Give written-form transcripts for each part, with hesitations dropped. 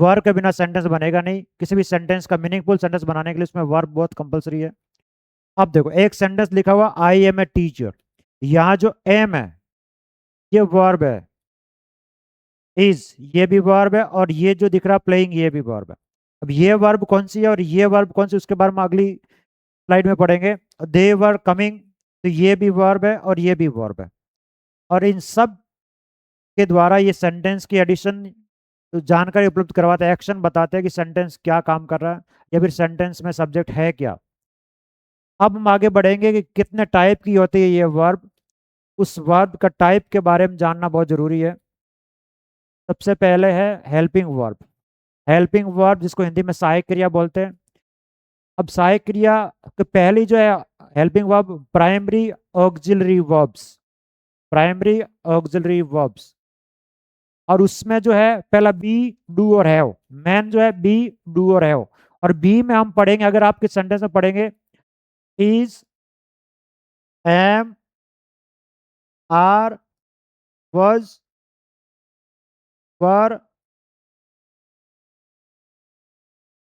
Verb के बिना sentence बनेगा नहीं। किसी भी सेंटेंस का मीनिंगफुल सेंटेंस बनाने के लिए उसमें वर्ब बहुत कंपलसरी है। अब देखो एक सेंटेंस लिखा हुआ आई एम ए टीचर, यहाँ जो एम है ये वर्ब है, इज ये भी वर्ब है, और ये जो दिख रहा प्लेइंग ये भी वर्ब है। अब ये वर्ब कौन सी है और ये वर्ब कौन सी, उसके बारे में अगली स्लाइड में पढ़ेंगे। दे वर कमिंग, तो ये भी वर्ब है और ये भी वर्ब है, और इन सब के द्वारा ये सेंटेंस की एडिशन तो जानकारी उपलब्ध करवाते हैं, एक्शन बताते हैं कि सेंटेंस क्या काम कर रहा है या फिर सेंटेंस में सब्जेक्ट है क्या। अब हम आगे बढ़ेंगे कि कितने टाइप की होती है ये वर्ब, उस वर्ब का टाइप के बारे में जानना बहुत जरूरी है। सबसे पहले है हेल्पिंग वर्ब। हेल्पिंग वर्ब जिसको हिंदी में सहायक क्रिया बोलते हैं। अब सहायक क्रिया के पहली जो है helping verb primary auxiliary verbs, primary auxiliary verbs, और उसमें जो है पहला बी, डू और हैव। मैन जो है बी, डू और हैव, और बी में हम पढ़ेंगे, अगर आप किस सेंटेंस में पढ़ेंगे, is, am, are, was, were,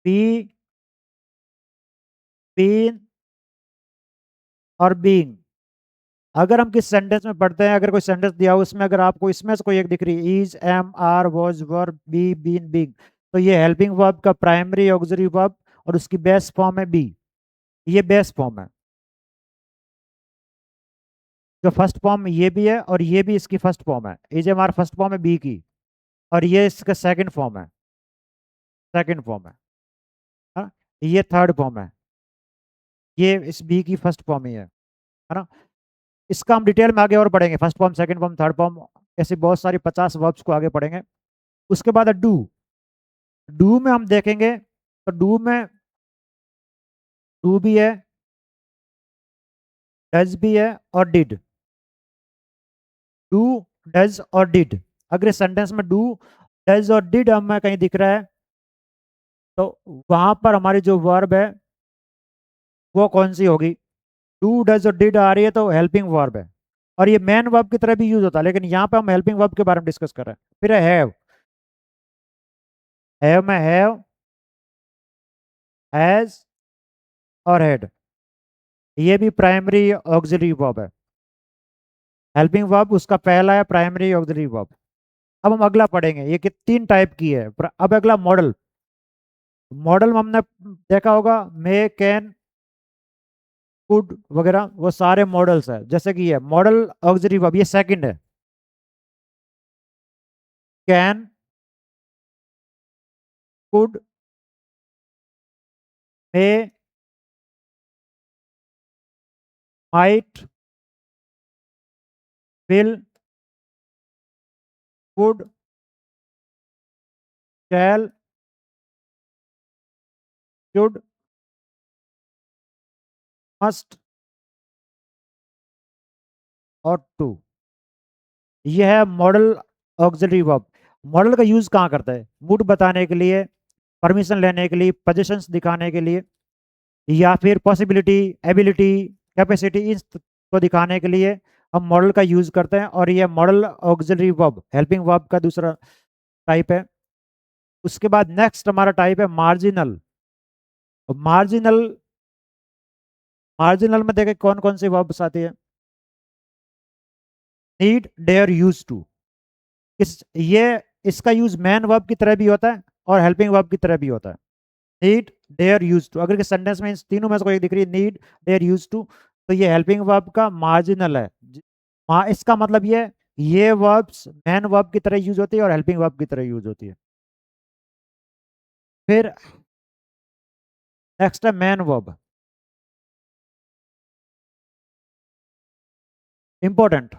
be, been और being। अगर हम किस सेंटेंस में पढ़ते हैं, अगर कोई सेंटेंस दिया हो उसमें अगर आपको इसमें से कोई एक दिख रही है, is, am, are, was, were, be, been, being, तो ये हेल्पिंग वर्ब का प्राइमरी ऑक्सिलरी वर्ब और उसकी बेस फॉर्म है बी। ये बेस फॉर्म है, जो फर्स्ट फॉर्म ये भी है और ये भी इसकी फर्स्ट फॉर्म है। Is am are first form है बी की, और ये इसका सेकंड फॉर्म है, सेकंड फॉर्म है। हाँ? ये थर्ड फॉर्म है, ये इस बी की फर्स्ट फॉर्म ही है ना। इसका हम डिटेल में आगे और पढ़ेंगे, first form, second form, third form, ऐसे बहुत सारी 50 वर्ब्स को आगे पढ़ेंगे। उसके बाद है डू। डू में हम देखेंगे तो डू भी है, डज भी है और डिड। डू, डज और डिड, अगर सेंटेंस में डू, डज और डिड हमें कहीं दिख रहा है तो वहां पर हमारी जो वर्ब है वो कौन सी होगी। डू, डज और डिड आ रही है तो हेल्पिंग वर्ब है, और ये मेन वर्ब की तरह भी यूज होता है, लेकिन यहाँ पे हम हेल्पिंग वर्ब के बारे में डिस्कस कर रहे हैं। फिर है हैव में हैव, हैज और हैड, ये भी प्राइमरी ऑक्सिलरी वर्ब है। हेल्पिंग वर्ब उसका पहला है प्राइमरी ऑक्सिलरी वर्ब। अब हम अगला पढ़ेंगे, ये कि 3 टाइप की है। अब अगला मॉडल। मॉडल में हमने देखा होगा मे, कैन, कुड वगैरह, वो सारे मॉडल्स है। जैसे कि ये मॉडल ऑक्सिलरी वर्ब, ये सेकंड है, can, could, may, might, will, would, shall, should, must और टू। ये है मॉडल ऑक्सिलरी वर्ब। मॉडल का यूज कहाँ करता है, मूड बताने के लिए, परमिशन लेने के लिए, पोजीशंस दिखाने के लिए, या फिर पॉसिबिलिटी, एबिलिटी, कैपेसिटी, इस को दिखाने के लिए हम मॉडल का यूज करते हैं। और ये modal auxiliary verb helping verb का दूसरा टाइप है। उसके बाद नेक्स्ट हमारा टाइप है मार्जिनल। मार्जिनल, मार्जिनल में देखें कौन कौन सी वर्ब्स आती है। Need, dare, use to. इस ये इसका यूज मैन वर्ब की तरह भी होता है और हेल्पिंग वर्ब की तरह भी होता है। नीड, डेयर, यूज टू, अगर सेंटेंस में इन तीनों में से कोई दिख रही है, नीड, डेयर, यूज टू, तो ये हेल्पिंग वर्ब का मार्जिनल है। इसका मतलब ये वर्ब्स मैन वर्ब की तरह यूज होती है और हेल्पिंग वर्ब की तरह यूज होती है। फिर नेक्स्ट है मैन वर्ब। इंपॉर्टेंट,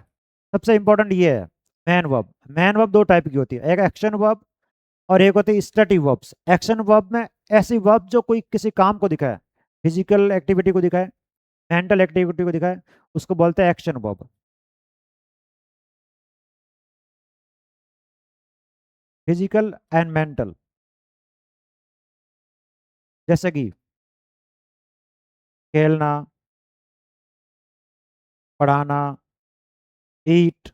सबसे इंपॉर्टेंट ये है man verb. Man verb 2 type की होती है, एक एक्शन वर्ब और एक होती है स्टैटिक वर्ब्स। एक्शन वर्ब में ऐसी वर्ब जो कोई किसी काम को दिखाए, फिजिकल एक्टिविटी को दिखाए, मेंटल एक्टिविटी को दिखाए, उसको बोलते हैं action verb. Physical and mental, जैसे कि खेलना, पढ़ाना, ईट,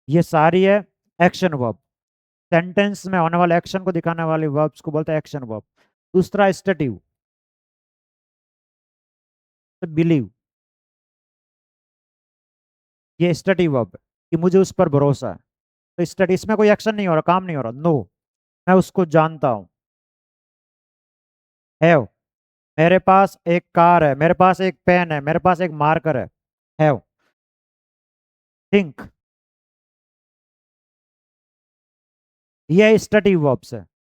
ये सारी है एक्शन वर्ब। सेंटेंस में होने वाले एक्शन को दिखाने वाले वर्ब्स को बोलते हैं एक्शन वर्ब। दूसरा स्टेटिव, बिलीव, ये स्टेटिव वर्ब कि मुझे उस पर भरोसा है। तो स्टडी, इसमें कोई एक्शन नहीं हो रहा, काम नहीं हो रहा, नो, मैं उसको जानता हूं। हैव, मेरे पास एक कार है, मेरे पास एक पेन है, मेरे पास एक मार्कर है। हैव। थिंक, ये स्टडी वर्ब्स है।